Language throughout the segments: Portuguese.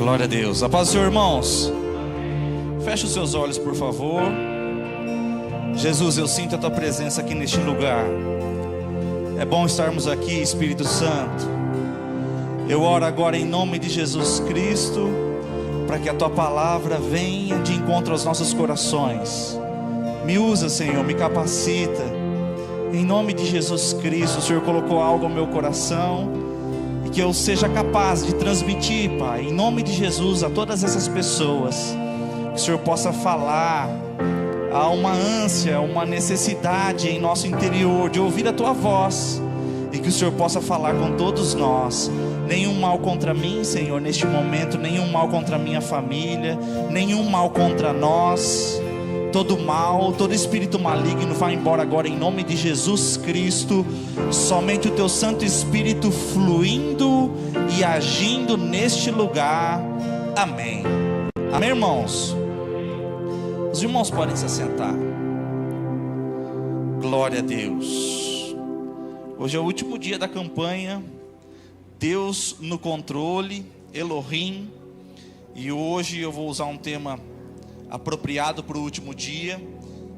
Glória a Deus. A paz do Senhor, irmãos. Feche os seus olhos, por favor. Jesus, eu sinto a tua presença aqui neste lugar. É bom estarmos aqui, Espírito Santo. Eu oro agora em nome de Jesus Cristo, para que a tua palavra venha de encontro aos nossos corações. Me usa, Senhor, me capacita. Em nome de Jesus Cristo, o Senhor colocou algo no meu coração, e que eu seja capaz de transmitir, Pai, em nome de Jesus, a todas essas pessoas. Que o Senhor possa falar. Há uma ânsia, uma necessidade em nosso interior de ouvir a tua voz, e que o Senhor possa falar com todos nós. Nenhum mal contra mim, Senhor, neste momento. Nenhum mal contra a minha família. Nenhum mal contra nós. Todo mal, todo espírito maligno vai embora agora em nome de Jesus Cristo. Somente o teu Santo Espírito fluindo e agindo neste lugar. Amém. Amém, irmãos? Os irmãos podem se assentar. Glória a Deus. Hoje é o último dia da campanha. Deus no controle, Elohim. E hoje eu vou usar um tema apropriado para o último dia.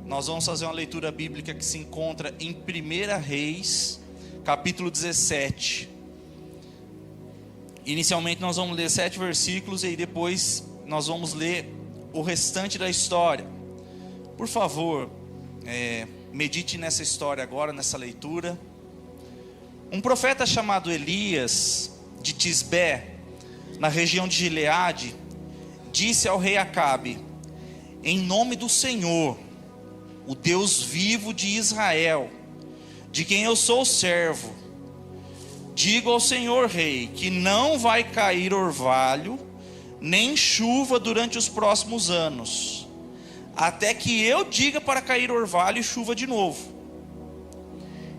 Nós vamos fazer uma leitura bíblica que se encontra em 1 Reis, capítulo 17. Inicialmente nós vamos ler 7 versículos e depois nós vamos ler o restante da história. Por favor, medite nessa história agora, nessa leitura. Um profeta chamado Elias, de Tisbé, na região de Gileade, disse ao rei Acabe: em nome do Senhor, o Deus vivo de Israel, de quem eu sou servo, digo ao Senhor rei, que não vai cair orvalho, nem chuva durante os próximos anos, até que eu diga para cair orvalho e chuva de novo.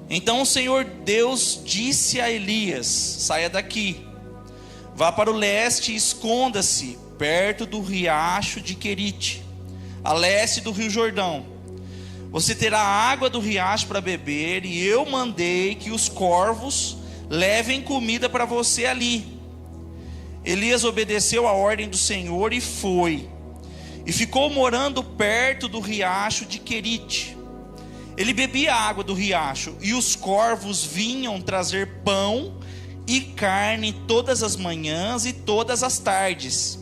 Então o Senhor Deus disse a Elias: saia daqui, vá para o leste e esconda-se perto do riacho de Querite, a leste do rio Jordão. Você terá água do riacho para beber, e eu mandei que os corvos levem comida para você ali. Elias obedeceu a ordem do Senhor e foi, e ficou morando perto do riacho de Querite. Ele bebia a água do riacho, e os corvos vinham trazer pão e carne todas as manhãs e todas as tardes.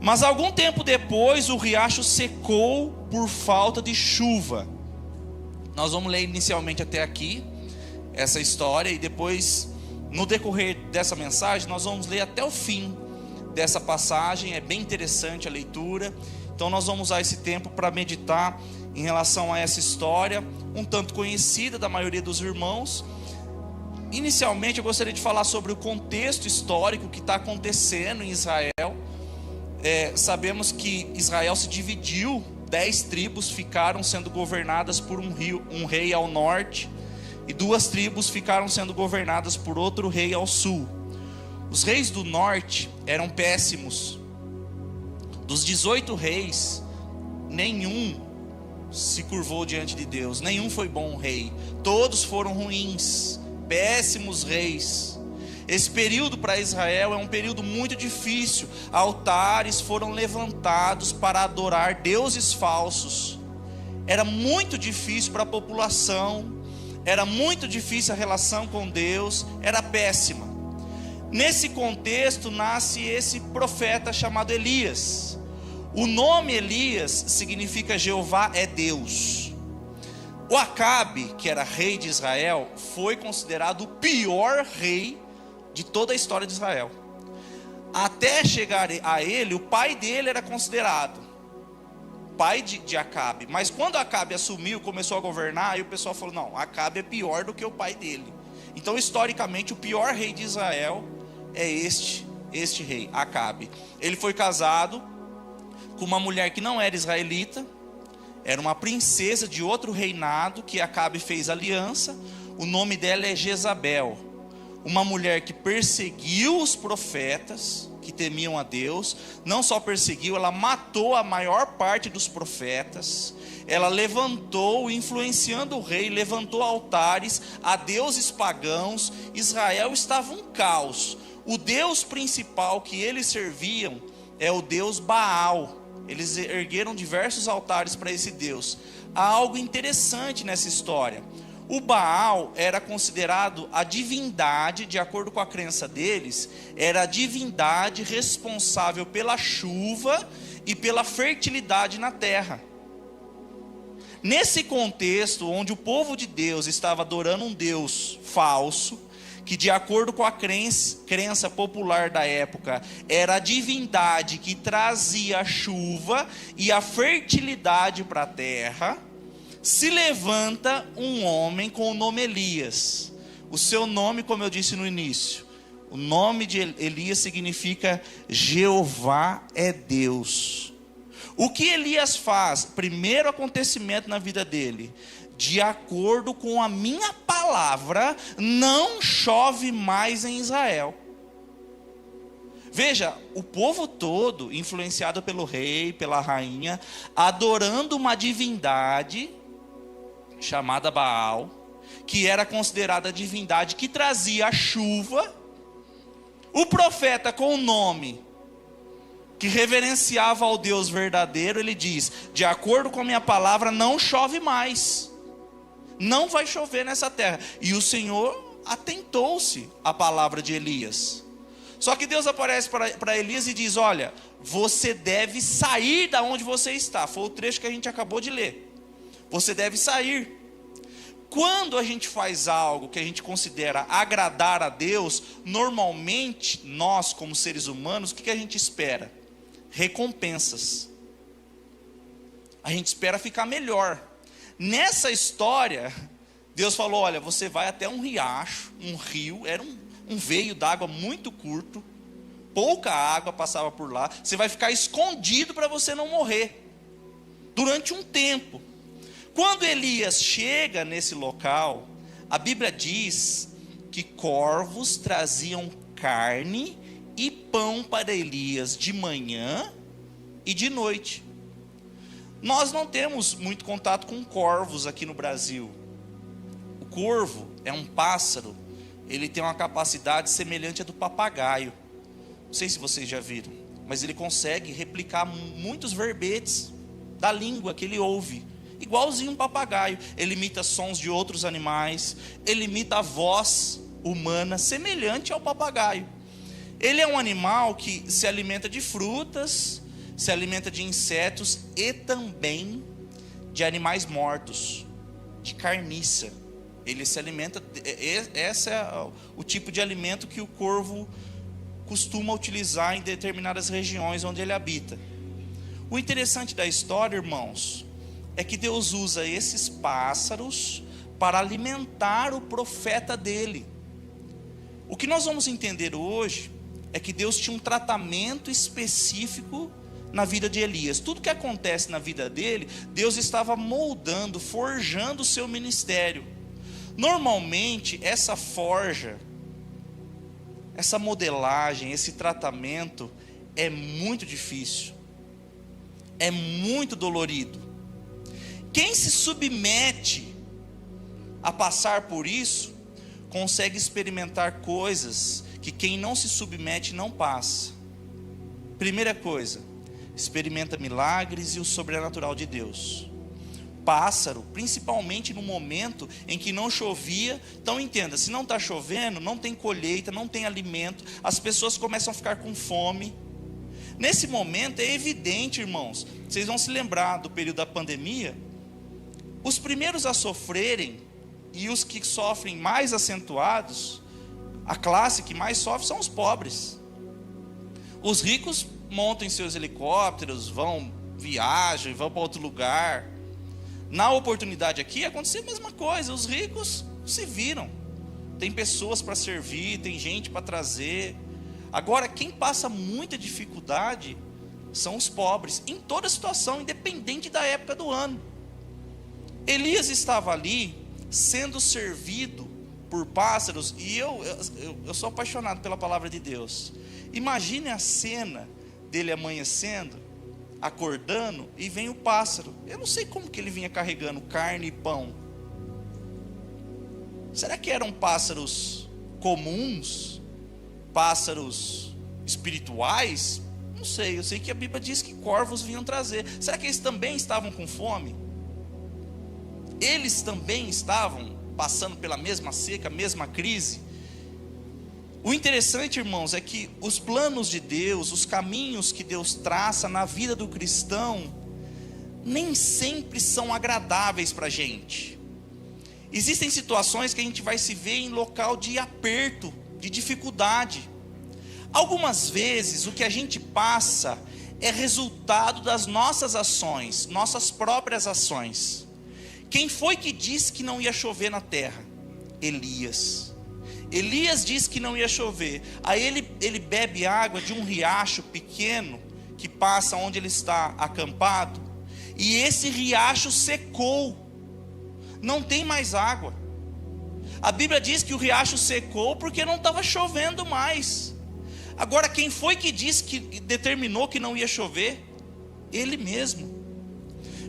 Mas algum tempo depois o riacho secou por falta de chuva. Nós vamos ler inicialmente até aqui essa história, e depois, no decorrer dessa mensagem, nós vamos ler até o fim dessa passagem. É bem interessante a leitura. Então nós vamos usar esse tempo para meditar em relação a essa história, um tanto conhecida da maioria dos irmãos. Inicialmente eu gostaria de falar sobre o contexto histórico que está acontecendo em Israel. Sabemos que Israel se dividiu, 10 tribos ficaram sendo governadas por um rei ao norte, e 2 tribos ficaram sendo governadas por outro rei ao sul. Os reis do norte eram péssimos. Dos 18 reis, nenhum se curvou diante de Deus, nenhum foi bom rei, todos foram ruins, péssimos reis. Esse período para Israel é um período muito difícil. Altares foram levantados para adorar deuses falsos. Era muito difícil para a população, era muito difícil a relação com Deus, era péssima. Nesse contexto nasce esse profeta chamado Elias. O nome Elias significa Jeová é Deus. O Acabe, que era rei de Israel, foi considerado o pior rei de toda a história de Israel. Até chegar a ele, o pai dele era considerado pai de Acabe. Mas quando Acabe assumiu, começou a governar, aí o pessoal falou: não, Acabe é pior do que o pai dele. Então historicamente o pior rei de Israel é este rei, Acabe. Ele foi casado com uma mulher que não era israelita, era uma princesa de outro reinado que Acabe fez aliança. O nome dela é Jezabel, uma mulher que perseguiu os profetas que temiam a Deus. Não só perseguiu, ela matou a maior parte dos profetas. Ela levantou, influenciando o rei, levantou altares a deuses pagãos. Israel estava um caos. O Deus principal que eles serviam é o Deus Baal. Eles ergueram diversos altares para esse Deus. Há algo interessante nessa história. O Baal era considerado a divindade, de acordo com a crença deles, era a divindade responsável pela chuva e pela fertilidade na terra. Nesse contexto, onde o povo de Deus estava adorando um Deus falso, que de acordo com a crença popular da época, era a divindade que trazia a chuva e a fertilidade para a terra, se levanta um homem com o nome Elias. O seu nome, como eu disse no início, o nome de Elias significa Jeová é Deus. O que Elias faz? Primeiro acontecimento na vida dele: de acordo com a minha palavra, não chove mais em Israel. Veja, o povo todo, influenciado pelo rei, pela rainha, adorando uma divindade chamada Baal, que era considerada a divindade que trazia a chuva. O profeta, com o nome que reverenciava ao Deus verdadeiro, ele diz: de acordo com a minha palavra, não chove mais, não vai chover nessa terra. E o Senhor atentou-se à palavra de Elias. Só que Deus aparece para Elias e diz: olha, você deve sair da onde você está. Foi o trecho que a gente acabou de ler. Você deve sair. Quando a gente faz algo que a gente considera agradar a Deus, normalmente nós, como seres humanos, o que a gente espera? Recompensas. A gente espera ficar melhor. Nessa história, Deus falou: olha, você vai até um riacho, um rio, era um veio d'água muito curto, pouca água passava por lá, você vai ficar escondido para você não morrer, durante um tempo. Quando Elias chega nesse local, a Bíblia diz que corvos traziam carne e pão para Elias de manhã e de noite. Nós não temos muito contato com corvos aqui no Brasil. O corvo é um pássaro, ele tem uma capacidade semelhante à do papagaio. Não sei se vocês já viram, mas ele consegue replicar muitos verbetes da língua que ele ouve. Igualzinho um papagaio. Ele imita sons de outros animais, ele imita a voz humana, semelhante ao papagaio. Ele é um animal que se alimenta de frutas, se alimenta de insetos e também de animais mortos, de carniça. Ele se alimenta, esse é o tipo de alimento que o corvo costuma utilizar em determinadas regiões onde ele habita. O interessante da história, irmãos, é que Deus usa esses pássaros para alimentar o profeta dele. O que nós vamos entender hoje é que Deus tinha um tratamento específico na vida de Elias. Tudo que acontece na vida dele, Deus estava moldando, forjando o seu ministério. Normalmente, essa forja, essa modelagem, esse tratamento é muito difícil, é muito dolorido. Quem se submete a passar por isso, consegue experimentar coisas que quem não se submete não passa. Primeira coisa, experimenta milagres e o sobrenatural de Deus. Pássaro, principalmente no momento em que não chovia. Então entenda, se não está chovendo, não tem colheita, não tem alimento, as pessoas começam a ficar com fome. Nesse momento é evidente, irmãos, vocês vão se lembrar do período da pandemia. Os primeiros a sofrerem, e os que sofrem mais acentuados, a classe que mais sofre são os pobres. Os ricos montam em seus helicópteros, viajam, vão para outro lugar. Na oportunidade aqui aconteceu a mesma coisa, os ricos se viram. Tem pessoas para servir, tem gente para trazer. Agora, quem passa muita dificuldade são os pobres, em toda situação, independente da época do ano. Elias estava ali sendo servido por pássaros, e eu sou apaixonado pela palavra de Deus. Imagine a cena dele amanhecendo, acordando, e vem o pássaro. Eu não sei como que ele vinha carregando carne e pão. Será que eram pássaros comuns? pássaros espirituais? Não sei, eu sei que a Bíblia diz que corvos vinham trazer. Será que eles também estavam com fome? Eles também estavam passando pela mesma seca, a mesma crise? O interessante, irmãos, é que os planos de Deus, os caminhos que Deus traça na vida do cristão, nem sempre são agradáveis para a gente. Existem situações que a gente vai se ver em local de aperto, de dificuldade. Algumas vezes o que a gente passa é resultado das nossas ações, nossas próprias ações. Quem foi que disse que não ia chover na terra? Elias. Elias disse que não ia chover. Aí ele bebe água de um riacho pequeno que passa onde ele está acampado. E esse riacho secou. Não tem mais água. A Bíblia diz que o riacho secou porque não estava chovendo mais. Agora, quem foi que disse que determinou que não ia chover? Ele mesmo.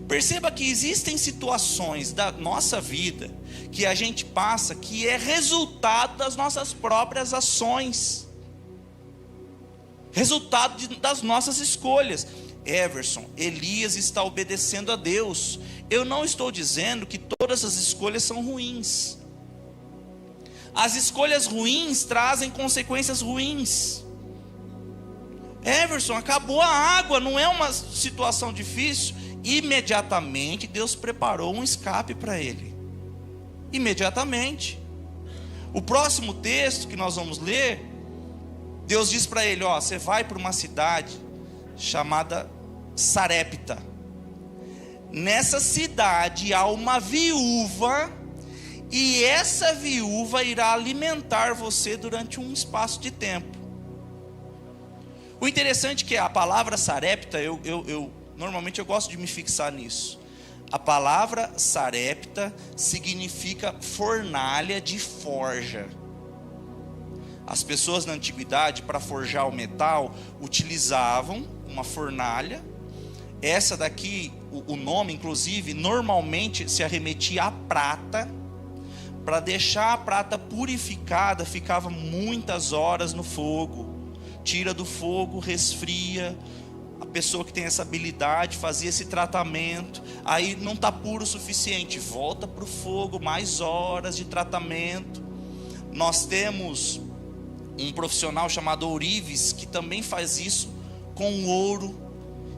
Perceba que existem situações da nossa vida que a gente passa que é resultado das nossas próprias ações, resultado das nossas escolhas. Everson, Elias está obedecendo a Deus. Eu não estou dizendo que todas as escolhas são ruins. As escolhas ruins trazem consequências ruins. Everson, acabou a água, não é uma situação difícil? Imediatamente Deus preparou um escape para ele. Imediatamente. O próximo texto que nós vamos ler, Deus diz para ele: ó, você vai para uma cidade chamada Sarepta. Nessa cidade há uma viúva, e essa viúva irá alimentar você durante um espaço de tempo. O interessante é que a palavra Sarepta, normalmente eu gosto de me fixar nisso. A palavra Sarepta significa fornalha de forja. As pessoas na antiguidade, para forjar o metal, utilizavam uma fornalha. Essa daqui, o nome inclusive, normalmente se arremetia à prata. Para deixar a prata purificada, ficava muitas horas no fogo. Tira do fogo, resfria. A pessoa que tem essa habilidade fazia esse tratamento. Aí não está puro o suficiente, volta para o fogo, mais horas de tratamento. Nós temos um profissional chamado ourives que também faz isso com ouro.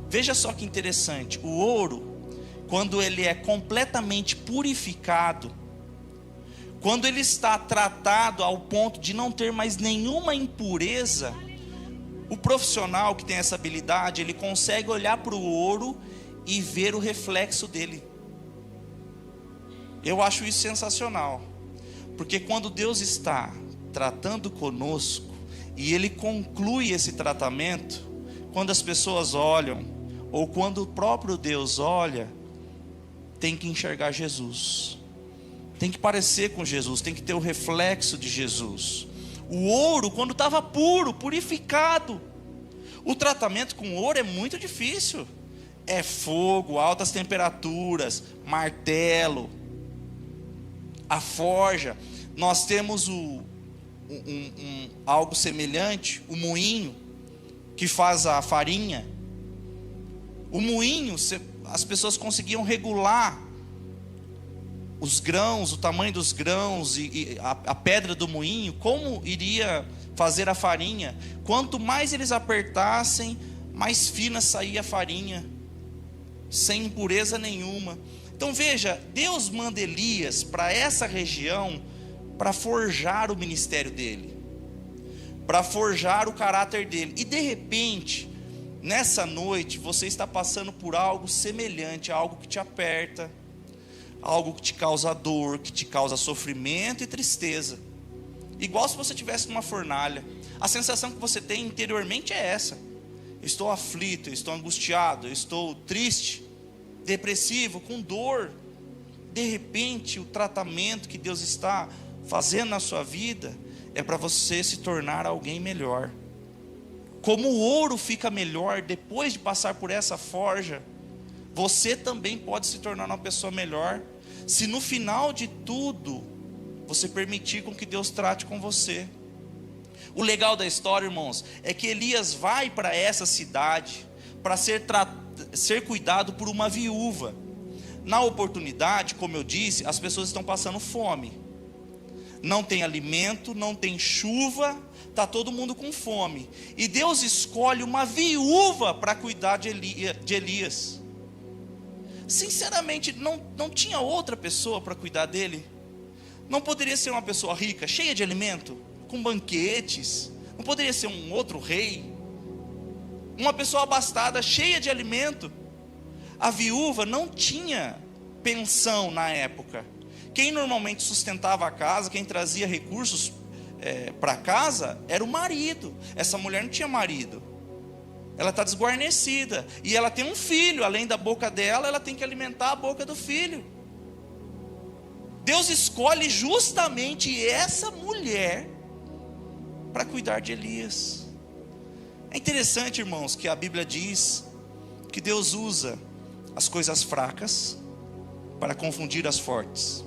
Veja só que interessante, o ouro, quando ele é completamente purificado, quando ele está tratado ao ponto de não ter mais nenhuma impureza, o profissional que tem essa habilidade, ele consegue olhar para o ouro e ver o reflexo dele. Eu acho isso sensacional, porque quando Deus está tratando conosco e Ele conclui esse tratamento, quando as pessoas olham, ou quando o próprio Deus olha, tem que enxergar Jesus, tem que parecer com Jesus, tem que ter o reflexo de Jesus. O ouro, quando estava puro, purificado, o tratamento com ouro é muito difícil. É fogo, altas temperaturas, martelo, a forja. Nós temos algo semelhante, o moinho, que faz a farinha. O moinho, as pessoas conseguiam regular os grãos, o tamanho dos grãos e a pedra do moinho, como iria fazer a farinha. Quanto mais eles apertassem, mais fina saía a farinha, sem impureza nenhuma. Então veja, Deus manda Elias para essa região para forjar o ministério dele, para forjar o caráter dele. E de repente, nessa noite, você está passando por algo semelhante, algo que te aperta, algo que te causa dor, que te causa sofrimento e tristeza. Igual se você estivesse numa fornalha. A sensação que você tem interiormente é essa: eu estou aflito, eu estou angustiado, eu estou triste, depressivo, com dor. De repente, o tratamento que Deus está fazendo na sua vida é para você se tornar alguém melhor. Como o ouro fica melhor depois de passar por essa forja, você também pode se tornar uma pessoa melhor, se no final de tudo você permitir com que Deus trate com você. O legal da história, irmãos, é que Elias vai para essa cidade para ser cuidado por uma viúva. Na oportunidade, como eu disse, as pessoas estão passando fome. Não tem alimento, não tem chuva, está todo mundo com fome. E Deus escolhe uma viúva para cuidar de Elias. Sinceramente, não tinha outra pessoa para cuidar dele? Não poderia ser uma pessoa rica, cheia de alimento, com banquetes? Não poderia ser um outro rei? Uma pessoa abastada, cheia de alimento? A viúva não tinha pensão na época. Quem normalmente sustentava a casa, quem trazia recursos para casa, era o marido. Essa mulher não tinha marido. Ela está desguarnecida. E ela tem um filho, além da boca dela, ela tem que alimentar a boca do filho. Deus escolhe justamente essa mulher para cuidar de Elias. É interessante, irmãos, que a Bíblia diz que Deus usa as coisas fracas para confundir as fortes.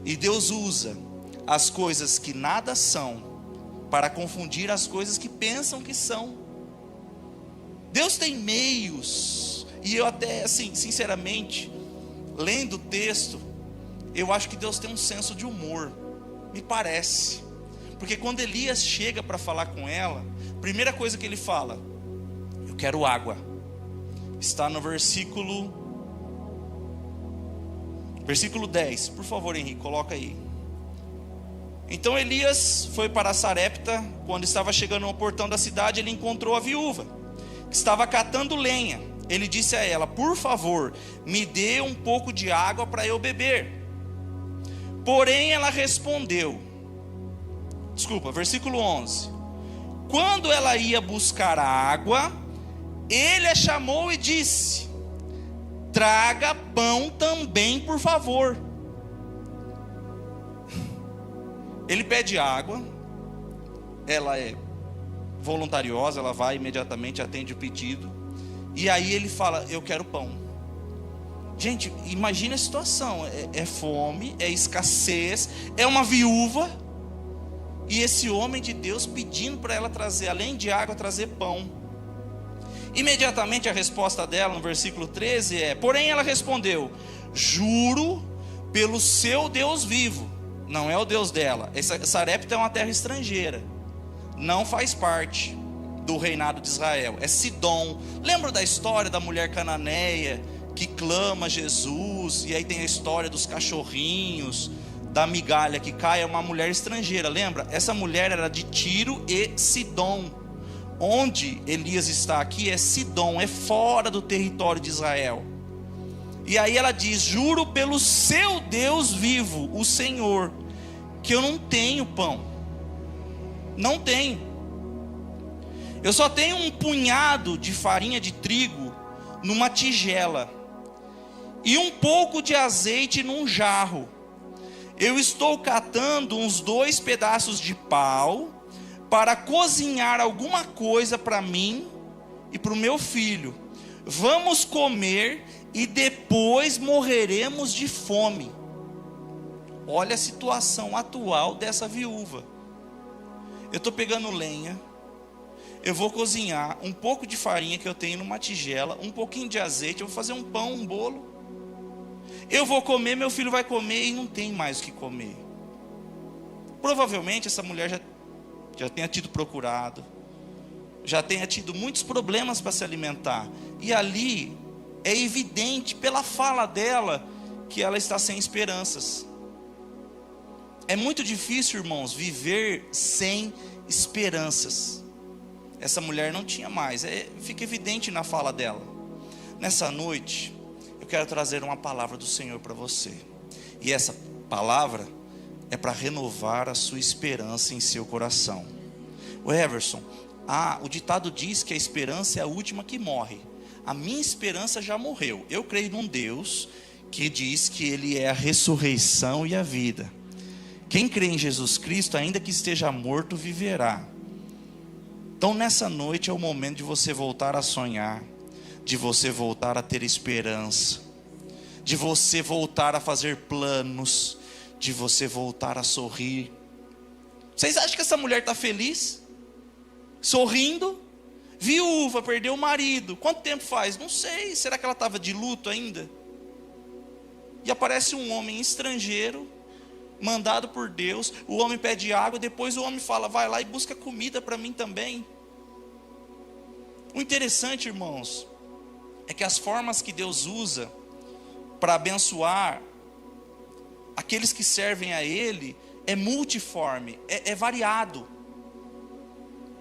E Deus usa as coisas que nada são para confundir as coisas que pensam que são. Deus tem meios. E eu até, assim, sinceramente, lendo o texto, eu acho que Deus tem um senso de humor. Me parece. Porque quando Elias chega para falar com ela, a primeira coisa que ele fala: eu quero água. Está no versículo 10, por favor, Henrique, coloca aí. Então Elias foi para Sarepta. Quando estava chegando ao portão da cidade, ele encontrou a viúva, que estava catando lenha. Ele disse a ela: por favor, me dê um pouco de água para eu beber. Porém ela respondeu, versículo 11. Quando ela ia buscar a água, ele a chamou e disse: traga pão também, por favor. Ele pede água, ela é voluntariosa, ela vai imediatamente, atende o pedido, e aí ele fala: eu quero pão. Gente, imagina a situação, é fome, é escassez, é uma viúva, e esse homem de Deus pedindo para ela trazer, além de água, trazer pão. Imediatamente a resposta dela, no versículo 13 é: porém ela respondeu: juro pelo seu Deus vivo. Não é o Deus dela. Sarepta é uma terra estrangeira, não faz parte do reinado de Israel, é Sidom. Lembra da história da mulher cananeia que clama Jesus? E aí tem a história dos cachorrinhos, da migalha que cai. É uma mulher estrangeira, lembra? Essa mulher era de Tiro e Sidom. Onde Elias está aqui é Sidom, é fora do território de Israel. E aí ela diz: juro pelo seu Deus vivo, o Senhor, que eu não tenho pão. Não tenho. Eu só tenho um punhado de farinha de trigo numa tigela e um pouco de azeite num jarro. Eu estou catando uns 2 pedaços de pau para cozinhar alguma coisa para mim e para o meu filho. Vamos comer e depois morreremos de fome. Olha a situação atual dessa viúva. Eu estou pegando lenha, eu vou cozinhar um pouco de farinha que eu tenho numa tigela, um pouquinho de azeite, eu vou fazer um pão, um bolo. Eu vou comer, meu filho vai comer e não tem mais o que comer. Provavelmente essa mulher já tenha tido procurado, já tenha tido muitos problemas para se alimentar. E ali é evidente pela fala dela que ela está sem esperanças. É muito difícil, irmãos, viver sem esperanças. Essa mulher não tinha mais, fica evidente na fala dela. Nessa noite, eu quero trazer uma palavra do Senhor para você. E essa palavra é para renovar a sua esperança em seu coração. O Everson, o ditado diz que a esperança é a última que morre. A minha esperança já morreu. Eu creio num Deus que diz que Ele é a ressurreição e a vida. Quem crê em Jesus Cristo, ainda que esteja morto, viverá. Então nessa noite é o momento de você voltar a sonhar, de você voltar a ter esperança, de você voltar a fazer planos, de você voltar a sorrir. Vocês acham que essa mulher está feliz? sorrindo, viúva, perdeu o marido. Quanto tempo faz? Não sei. Será que ela estava de luto ainda? E aparece um homem estrangeiro, mandado por Deus. O homem pede água, depois o homem fala: vai lá e busca comida para mim também. O interessante, irmãos, é que as formas que Deus usa para abençoar aqueles que servem a Ele é multiforme, é variado.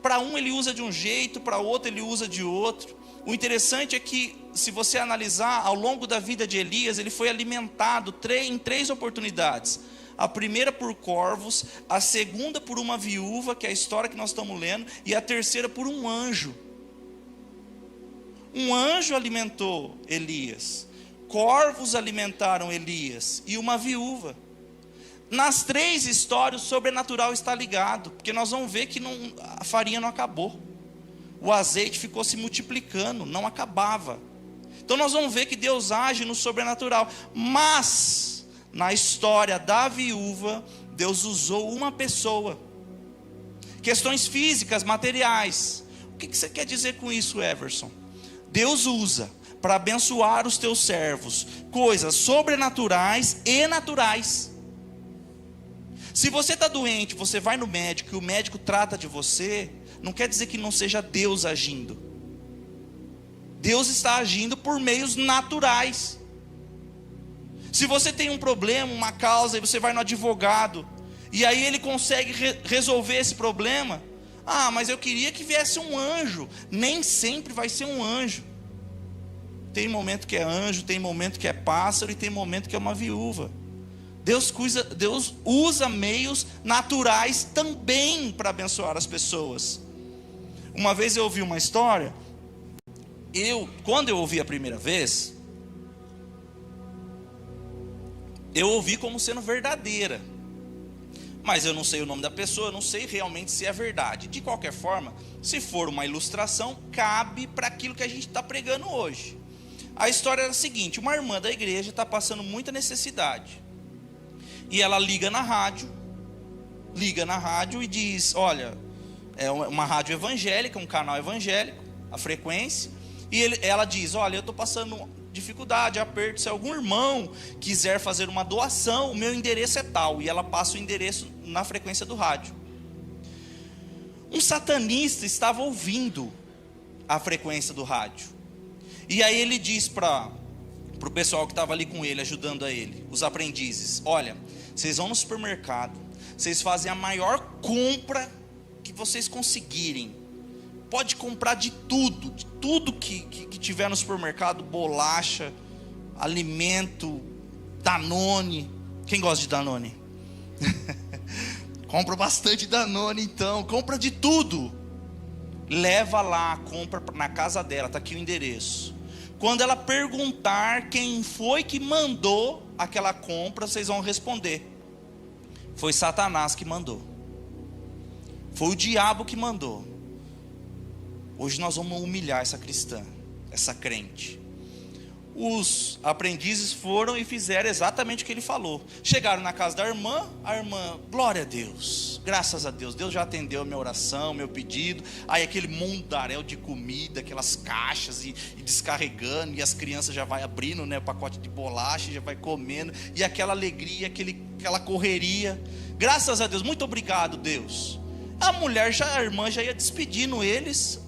Para um ele usa de um jeito, para outro ele usa de outro. O interessante é que, se você analisar, ao longo da vida de Elias, ele foi alimentado em 3 oportunidades. A primeira por corvos, a segunda por uma viúva, que é a história que nós estamos lendo, e a terceira por um anjo. Um anjo alimentou Elias, corvos alimentaram Elias e uma viúva. Nas 3 histórias, o sobrenatural está ligado, porque nós vamos ver que a farinha não acabou, o azeite ficou se multiplicando, não acabava. Então nós vamos ver que Deus age no sobrenatural. Mas na história da viúva, Deus usou uma pessoa. Questões físicas, materiais. O que você quer dizer com isso, Everson? Deus usa para abençoar os teus servos coisas sobrenaturais e naturais. Se você está doente, você vai no médico e o médico trata de você, não quer dizer que não seja Deus agindo. Deus está agindo por meios naturais. Se você tem um problema, uma causa, e você vai no advogado, e aí ele consegue resolver esse problema. Ah, mas eu queria que viesse um anjo. Nem sempre vai ser um anjo. Tem momento que é anjo, tem momento que é pássaro, e tem momento que é uma viúva. Deus usa meios naturais também para abençoar as pessoas. Uma vez eu ouvi uma história. Quando eu ouvi a primeira vez, eu ouvi como sendo verdadeira. Mas eu não sei o nome da pessoa, eu não sei realmente se é verdade. De qualquer forma, se for uma ilustração, cabe para aquilo que a gente está pregando hoje. A história era a seguinte: uma irmã da igreja está passando muita necessidade. E ela liga na rádio e diz: olha, é uma rádio evangélica, um canal evangélico, a frequência. E ela diz: olha, eu estou passando dificuldade, aperto, se algum irmão quiser fazer uma doação, o meu endereço é tal. E ela passa o endereço na frequência do rádio. Um satanista estava ouvindo a frequência do rádio. E aí ele diz para o pessoal que estava ali com ele, ajudando a ele, os aprendizes: olha, vocês vão no supermercado, vocês fazem a maior compra que vocês conseguirem. Pode comprar de tudo que tiver no supermercado: bolacha, alimento, Danone. Quem gosta de Danone? Compra bastante Danone, então. Compra de tudo. Leva lá, compra na casa dela, está aqui o endereço. Quando ela perguntar quem foi que mandou aquela compra, vocês vão responder: foi Satanás que mandou. Foi o diabo que mandou. Hoje nós vamos humilhar essa cristã, essa crente. Os aprendizes foram e fizeram exatamente o que ele falou. Chegaram na casa da irmã, a irmã: glória a Deus, graças a Deus, Deus já atendeu a minha oração, meu pedido. Aí aquele mundaréu de comida, aquelas caixas e descarregando, e as crianças já vai abrindo, né, o pacote de bolacha, já vai comendo, e aquela alegria, aquela correria. Graças a Deus, muito obrigado, Deus. A irmã já ia despedindo eles.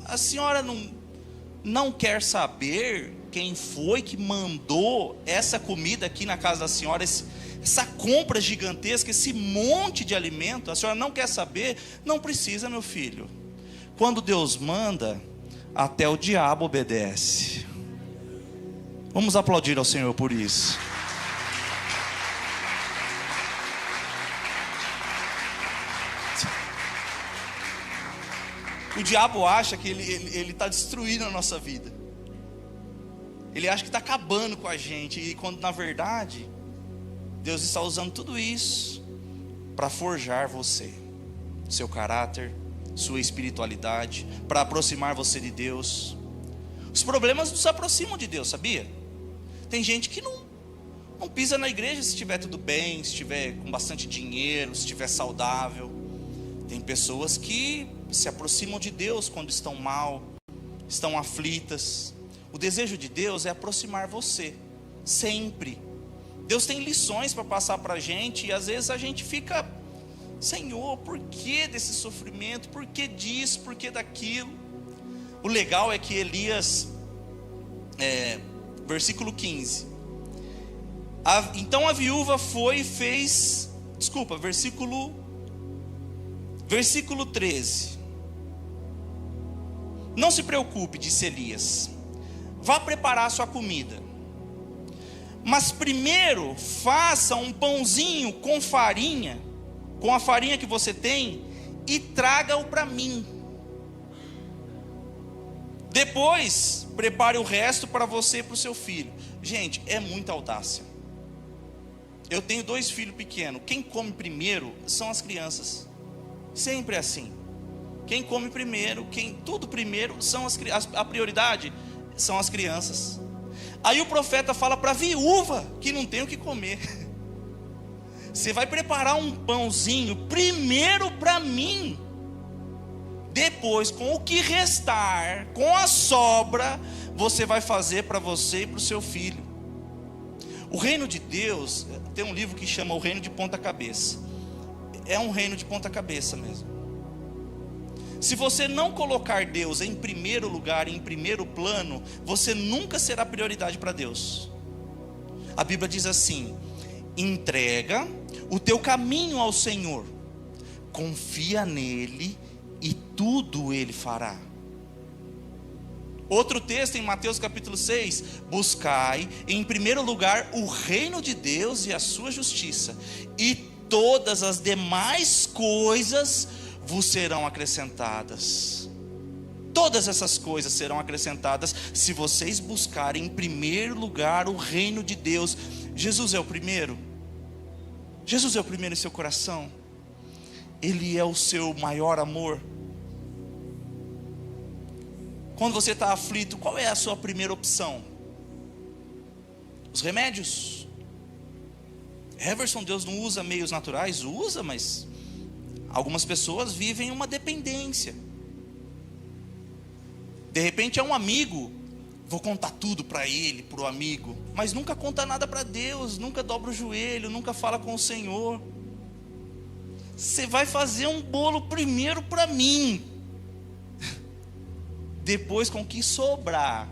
A senhora não quer saber quem foi que mandou essa comida aqui na casa da senhora, essa compra gigantesca, esse monte de alimento? A senhora não quer saber? Não precisa, meu filho. Quando Deus manda, até o diabo obedece. Vamos aplaudir ao Senhor por isso. O diabo acha que ele está destruindo a nossa vida. Ele acha que está acabando com a gente. E quando na verdade Deus está usando tudo isso para forjar você, seu caráter, sua espiritualidade, para aproximar você de Deus. Os problemas nos aproximam de Deus, sabia? Tem gente que não pisa na igreja se estiver tudo bem, se estiver com bastante dinheiro, se estiver saudável. Tem pessoas que se aproximam de Deus quando estão mal, estão aflitas. O desejo de Deus é aproximar você, sempre. Deus tem lições para passar para a gente, e às vezes a gente fica: Senhor, por que desse sofrimento? Por que disso? Por que daquilo? O legal é que Elias, versículo 15. Então a viúva foi e fez, versículo 13. Não se preocupe, disse Elias, vá preparar sua comida, mas primeiro faça um pãozinho com farinha, com a farinha que você tem, e traga-o para mim. Depois prepare o resto para você e para o seu filho. Gente, é muita audácia. Eu tenho 2 filhos pequenos. Quem come primeiro são as crianças. Sempre é assim. Quem come primeiro, tudo primeiro são as crianças. A prioridade são as crianças. Aí o profeta fala para a viúva que não tem o que comer: você vai preparar um pãozinho primeiro para mim. Depois, com o que restar, com a sobra, você vai fazer para você e para o seu filho. O reino de Deus, tem um livro que chama O Reino de Ponta Cabeça. É um reino de ponta cabeça mesmo. Se você não colocar Deus em primeiro lugar, em primeiro plano, você nunca será prioridade para Deus. A Bíblia diz assim: entrega o teu caminho ao Senhor, confia nele e tudo ele fará. Outro texto em Mateus capítulo 6: buscai em primeiro lugar o reino de Deus e a sua justiça, e todas as demais coisas vos serão acrescentadas. Todas essas coisas serão acrescentadas se vocês buscarem em primeiro lugar o reino de Deus. Jesus é o primeiro? Jesus é o primeiro em seu coração? Ele é o seu maior amor? Quando você está aflito, qual é a sua primeira opção? Os remédios. Everson, Deus não usa meios naturais? Usa, mas algumas pessoas vivem uma dependência. De repente é um amigo, vou contar tudo para ele, para o amigo, mas nunca conta nada para Deus, nunca dobra o joelho, nunca fala com o Senhor. Você vai fazer um bolo primeiro para mim, depois, com o que sobrar,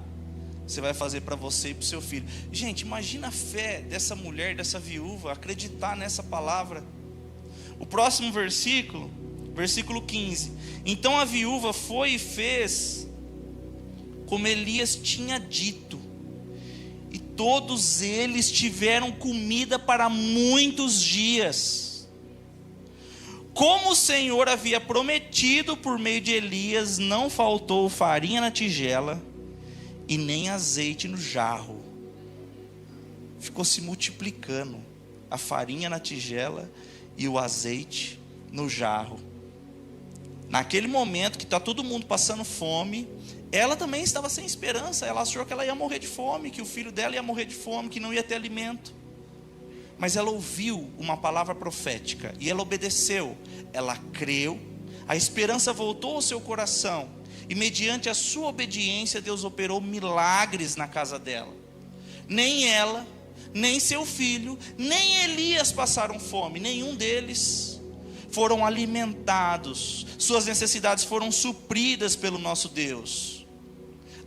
você vai fazer para você e para o seu filho. Gente, imagina a fé dessa mulher, dessa viúva, acreditar nessa palavra. O próximo versículo, versículo 15. Então a viúva foi e fez como Elias tinha dito, e todos eles tiveram comida para muitos dias. Como o Senhor havia prometido por meio de Elias, não faltou farinha na tigela e nem azeite no jarro. Ficou se multiplicando a farinha na tigela e o azeite no jarro. Naquele momento que está todo mundo passando fome, ela também estava sem esperança. Ela achou que ela ia morrer de fome, que o filho dela ia morrer de fome, que não ia ter alimento. Mas ela ouviu uma palavra profética e ela obedeceu, ela creu, a esperança voltou ao seu coração, e mediante a sua obediência Deus operou milagres na casa dela. Nem ela, nem seu filho, nem Elias passaram fome, nenhum deles. Foram alimentados, suas necessidades foram supridas pelo nosso Deus.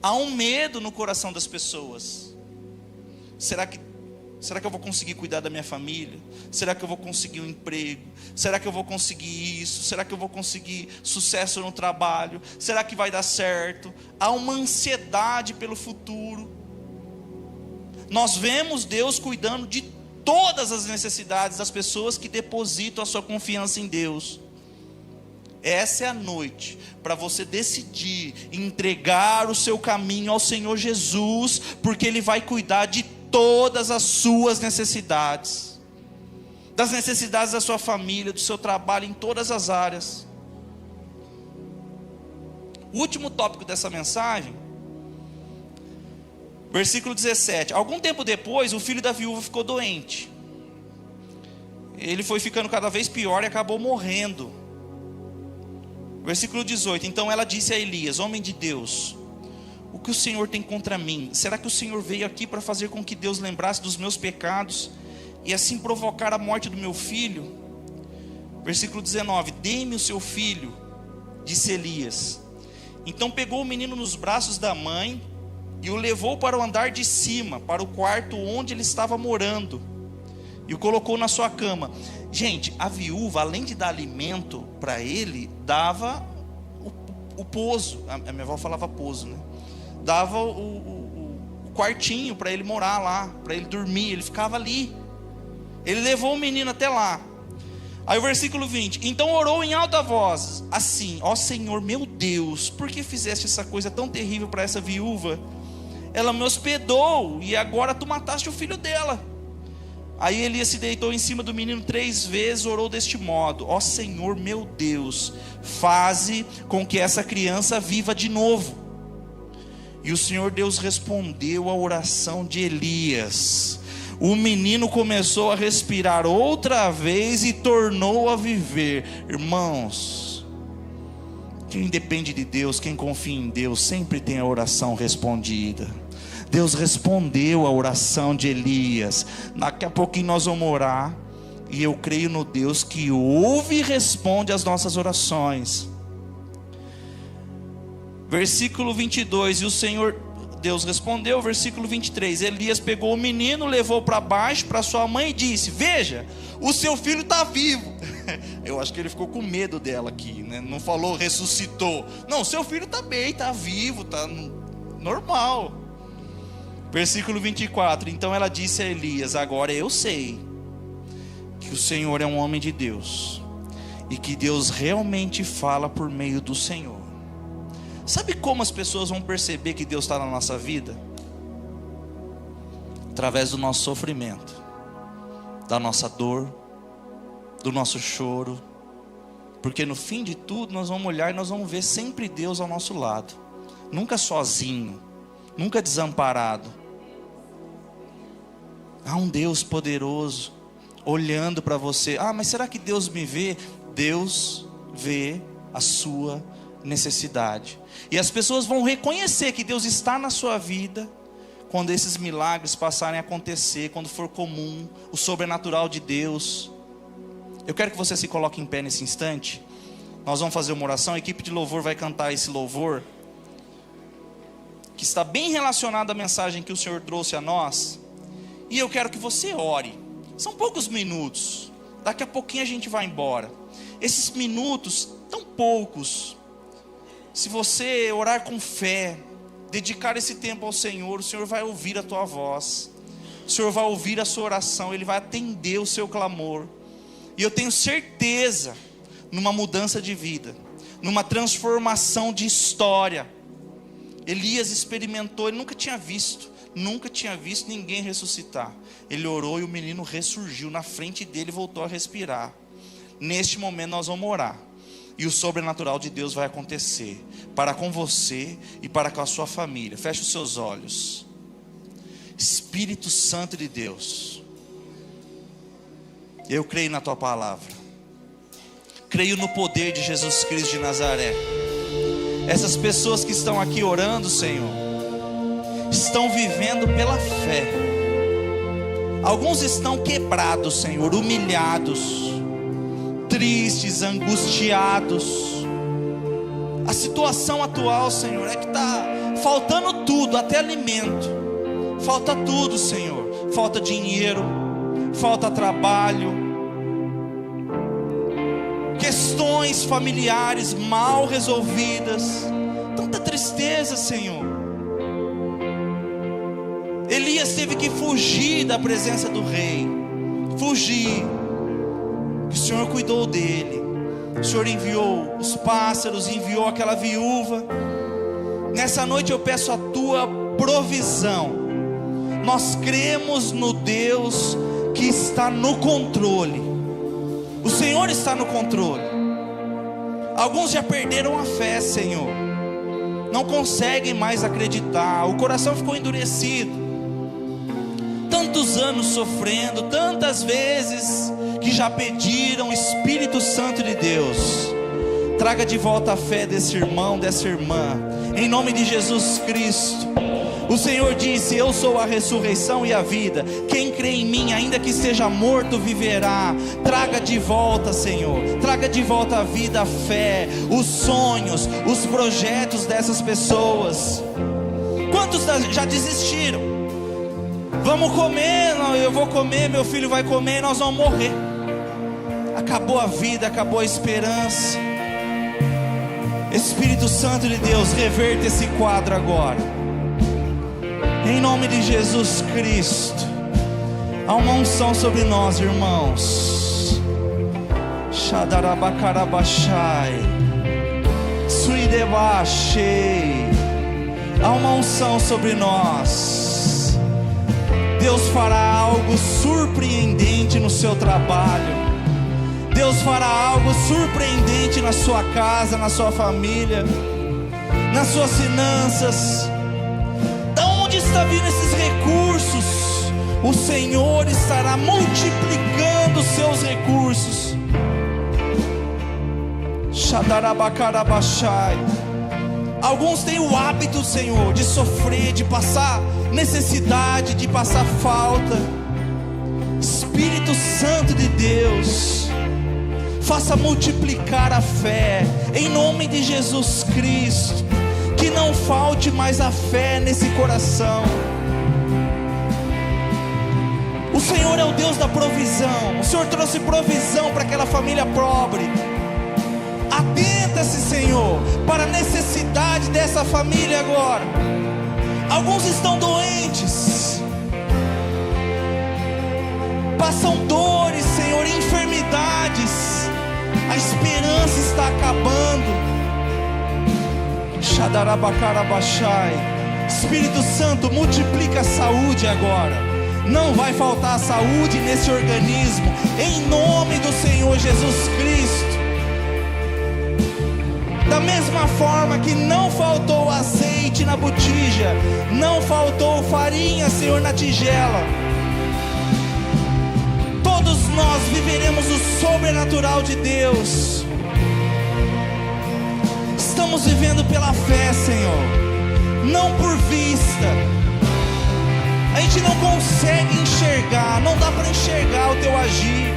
Há um medo no coração das pessoas. Será que eu vou conseguir cuidar da minha família? Será que eu vou conseguir um emprego? Será que eu vou conseguir isso? Será que eu vou conseguir sucesso no trabalho? Será que vai dar certo? Há uma ansiedade pelo futuro. Nós vemos Deus cuidando de todas as necessidades das pessoas que depositam a sua confiança em Deus. Essa é a noite para você decidir entregar o seu caminho ao Senhor Jesus, porque Ele vai cuidar de todas as suas necessidades, das necessidades da sua família, do seu trabalho, em todas as áreas. O último tópico dessa mensagem, versículo 17. Algum tempo depois, o filho da viúva ficou doente. Ele foi ficando cada vez pior e acabou morrendo. Versículo 18. Então ela disse a Elias: homem de Deus, o que o Senhor tem contra mim? Será que o Senhor veio aqui para fazer com que Deus lembrasse dos meus pecados e assim provocar a morte do meu filho? Versículo 19. Dê-me o seu filho, disse Elias. Então pegou o menino nos braços da mãe e o levou para o andar de cima, para o quarto onde ele estava morando, e o colocou na sua cama. Gente, a viúva, além de dar alimento para ele, dava o pouso. A minha avó falava pouso, né? Dava o quartinho para ele morar lá, para ele dormir. Ele ficava ali. Ele levou o menino até lá. Aí o versículo 20. Então orou em alta voz, assim: ó Senhor meu Deus, por que fizeste essa coisa tão terrível para essa viúva? Ela me hospedou e agora tu mataste o filho dela. Aí Elias se deitou em cima do menino 3 vezes, orou deste modo: ó Senhor meu Deus, faze com que essa criança viva de novo. E o Senhor Deus respondeu à oração de Elias. O menino começou a respirar outra vez e tornou a viver. Irmãos, quem depende de Deus, quem confia em Deus, sempre tem a oração respondida. Deus respondeu a oração de Elias. Daqui a pouquinho nós vamos orar, e eu creio no Deus que ouve e responde as nossas orações. Versículo 22. E o Senhor Deus respondeu. Versículo 23. Elias pegou o menino, levou para baixo para sua mãe e disse: veja, o seu filho está vivo. Eu acho que ele ficou com medo dela aqui, né? Não falou ressuscitou. Não, seu filho está bem, está vivo, está normal. Versículo 24. Então ela disse a Elias: agora eu sei que o Senhor é um homem de Deus, e que Deus realmente fala por meio do Senhor. Sabe como as pessoas vão perceber que Deus está na nossa vida? Através do nosso sofrimento, da nossa dor, do nosso choro. Porque no fim de tudo nós vamos olhar e nós vamos ver sempre Deus ao nosso lado. Nunca sozinho, nunca desamparado. Há um Deus poderoso olhando para você. Ah, mas será que Deus me vê? Deus vê a sua necessidade. E as pessoas vão reconhecer que Deus está na sua vida quando esses milagres passarem a acontecer, quando for comum o sobrenatural de Deus. Eu quero que você se coloque em pé nesse instante. Nós vamos fazer uma oração. A equipe de louvor vai cantar esse louvor, que está bem relacionado à mensagem que o Senhor trouxe a nós. E eu quero que você ore. São poucos minutos. Daqui a pouquinho a gente vai embora. Esses minutos, tão poucos. Se você orar com fé, dedicar esse tempo ao Senhor, o Senhor vai ouvir a tua voz. O Senhor vai ouvir a sua oração. Ele vai atender o seu clamor. E eu tenho certeza, numa mudança de vida, numa transformação de história. Elias experimentou, ele nunca tinha visto ninguém ressuscitar. Ele orou e o menino ressurgiu na frente dele e voltou a respirar. Neste momento nós vamos orar, e o sobrenatural de Deus vai acontecer, para com você e para com a sua família. Feche os seus olhos. Espírito Santo de Deus, eu creio na tua palavra, creio no poder de Jesus Cristo de Nazaré. Essas pessoas que estão aqui orando, Senhor, estão vivendo pela fé. Alguns estão quebrados, Senhor, humilhados, tristes, angustiados. A situação atual, Senhor, é que está faltando tudo, até alimento. Falta tudo, Senhor. Falta dinheiro, falta trabalho, questões familiares mal resolvidas, tanta tristeza, Senhor. Elias teve que fugir da presença do rei, fugir. O Senhor cuidou dele. O Senhor enviou os pássaros, enviou aquela viúva. Nessa noite eu peço a tua provisão. Nós cremos no Deus que está no controle. O Senhor está no controle. Alguns já perderam a fé, Senhor, não conseguem mais acreditar. O coração ficou endurecido. Tantos anos sofrendo, tantas vezes que já pediram, Espírito Santo de Deus, Traga de volta a fé desse irmão, dessa irmã, em nome de Jesus Cristo. O Senhor disse: eu sou a ressurreição e a vida. Quem crê em mim, ainda que esteja morto, viverá. Traga de volta, Senhor. Traga de volta a vida, a fé, os sonhos, os projetos dessas pessoas. Quantos já desistiram? Vamos comer, eu vou comer, meu filho vai comer, nós vamos morrer. Acabou a vida, acabou a esperança. Espírito Santo de Deus, reverta esse quadro agora. Em nome de Jesus Cristo. Há uma unção sobre nós, irmãos. Shadarabakarabashai. Suidebashei. Há uma unção sobre nós. Deus fará algo surpreendente no seu trabalho. Deus fará algo surpreendente na sua casa, na sua família, nas suas finanças. Onde está vindo esses recursos? O Senhor estará multiplicando os seus recursos. Shadarabakarabashai. Alguns têm o hábito, Senhor, de sofrer, de passar necessidade, de passar falta. Espírito Santo de Deus, faça multiplicar a fé, em nome de Jesus Cristo. Que não falte mais a fé nesse coração. O Senhor é o Deus da provisão. O Senhor trouxe provisão para aquela família pobre. Atenta-se, Senhor, para a necessidade dessa família agora. Alguns estão doentes, passam dores, Senhor, enfermidades. A esperança está acabando. Espírito Santo, multiplica a saúde agora. Não vai faltar saúde nesse organismo, em nome do Senhor Jesus Cristo. Da mesma forma que não faltou azeite na botija, não faltou farinha, Senhor, na tigela. Todos nós viveremos o sobrenatural de Deus. Estamos vivendo pela fé, Senhor, não por vista. A gente não consegue enxergar, não dá para enxergar o teu agir,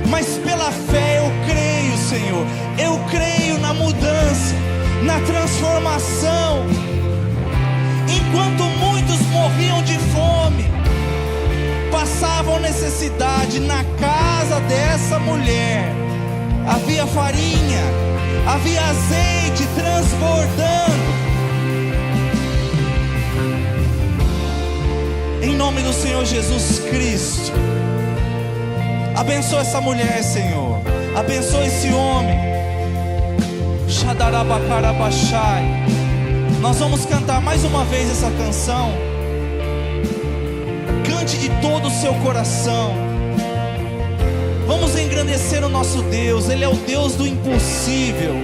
mas pela fé eu creio, Senhor. Eu creio na mudança, na transformação. Enquanto muitos morriam de fome, passavam necessidade, na casa dessa mulher havia farinha, havia azeite transbordando. Em nome do Senhor Jesus Cristo, abençoa essa mulher, Senhor. Abençoa esse homem. Shadarabakarabashai. Nós vamos cantar mais uma vez essa canção. Cante de todo o seu coração. Vamos engrandecer o nosso Deus. Ele é o Deus do impossível.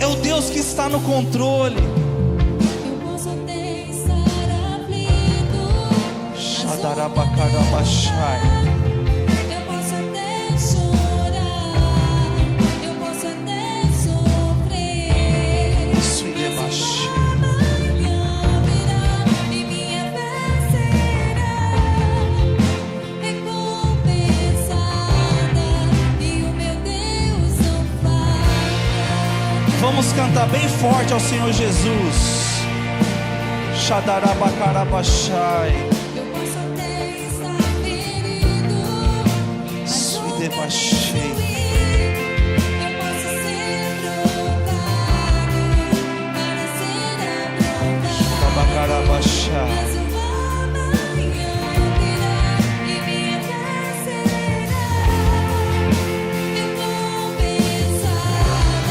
É o Deus que está no controle. Eu posso até estar aflito, Shadarabakarabashai. eu posso até chorar, eu posso até sofrer. Suidebashai. Amanhã virá e minha fé será recompensada e o meu Deus não falha. Vamos cantar bem forte ao Senhor Jesus. Shadarabakarabashai. Eu posso até estar ferido, mas Suidebashai. eu posso ser provado para ser aprovado. Shadabakarabashai. Mas o amanhã virá e minha fé será recompensada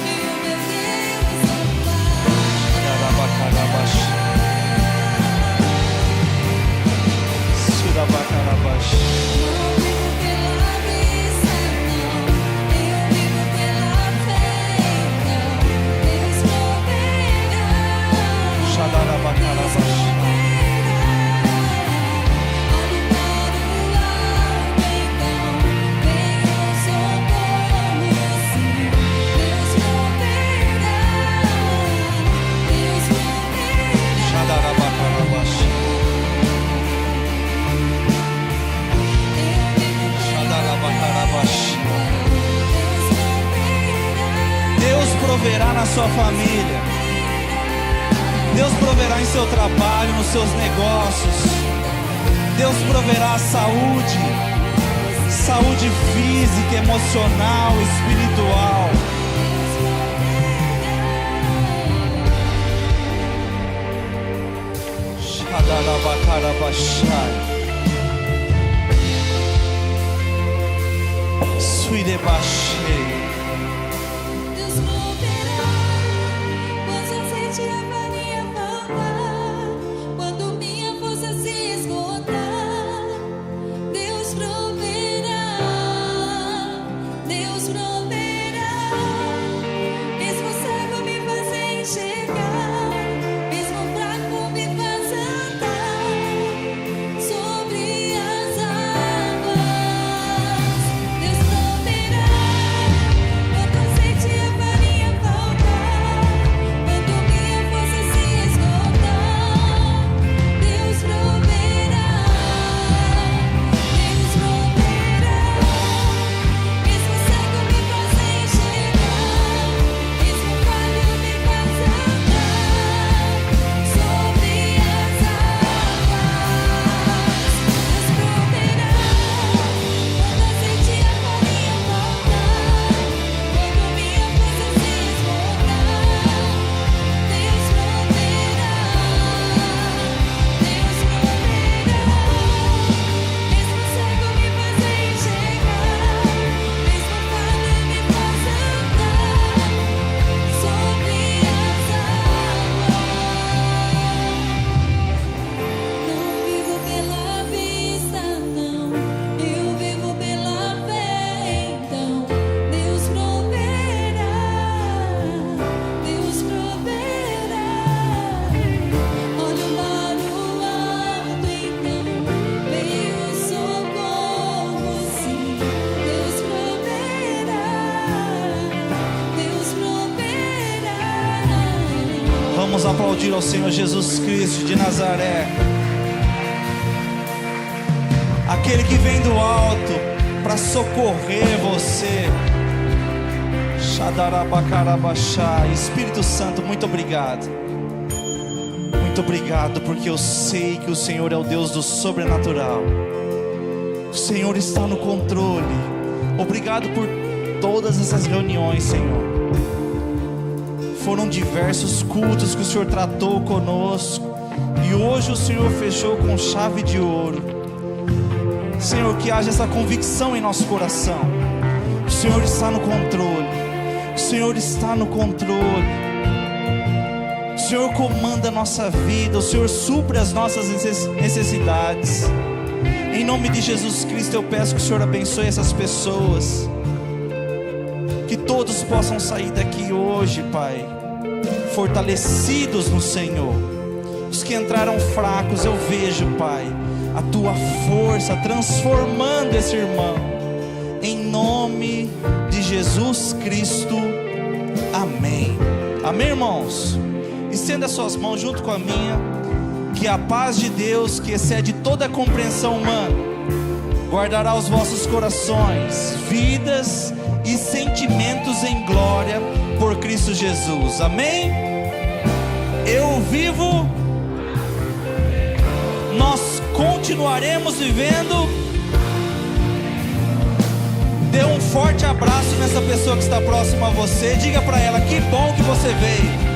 e o meu Deus não falha. Shadabakarabashai. Sudabakarabash. Não vivo pela vista, não. proverá na sua família. Deus proverá em seu trabalho, nos seus negócios. Deus proverá saúde, saúde física, emocional, espiritual. Shadalabakarabashai. Suidebashei. Deus proverá, pois eu senti a farinha faltar. Quando minha força se esgotar, Deus proverá, Deus proverá. Mesmo cego me faz enxergar, mesmo fraco me faz andar sobre as águas. Deus proverá, quando eu senti a farinha faltar, quando minha força se esgotar, Deus proverá, Deus proverá. Mesmo cego me faz enxergar, mesmo falho me faz andar sobre as águas. Deus proverá, quando eu senti a farinha faltar, quando minha força se esgotar, Deus proverá, Deus proverá. Mesmo cego me faz enxergar, mesmo falho me faz andar sobre as águas. Não vivo pela vista, não, eu vivo pela fé. Então Deus proverá, Deus proverá. Olho para o alto, então veio o socorro, sim. Deus proverá, Deus proverá. Vamos aplaudir ao Senhor Jesus Cristo de Nazaré, aquele que vem do alto para socorrer você. Shadarabakarabashai. Espírito Santo, muito obrigado. Muito obrigado, porque eu sei que o Senhor é o Deus do sobrenatural. O Senhor está no controle. Obrigado por todas essas reuniões, Senhor. Foram diversos cultos que o Senhor tratou conosco, e hoje o Senhor fechou com chave de ouro. Senhor, que haja essa convicção em nosso coração. O Senhor está no controle. O Senhor está no controle. O Senhor comanda a nossa vida. O Senhor supre as nossas necessidades. Em nome de Jesus Cristo eu peço que o Senhor abençoe essas pessoas, que todos possam sair daqui hoje, Pai, fortalecidos no Senhor. Os que entraram fracos, eu vejo, Pai, a Tua força transformando esse irmão. Em nome de Jesus Cristo, amém. Amém, irmãos? Estenda suas mãos junto com a minha. Que a paz de Deus, que excede toda a compreensão humana, guardará os vossos corações, vidas e sentimentos em glória por Cristo Jesus. Amém? Eu vivo, nós continuaremos vivendo. Dê um forte abraço nessa pessoa que está próxima a você. Diga para ela: que bom que você veio.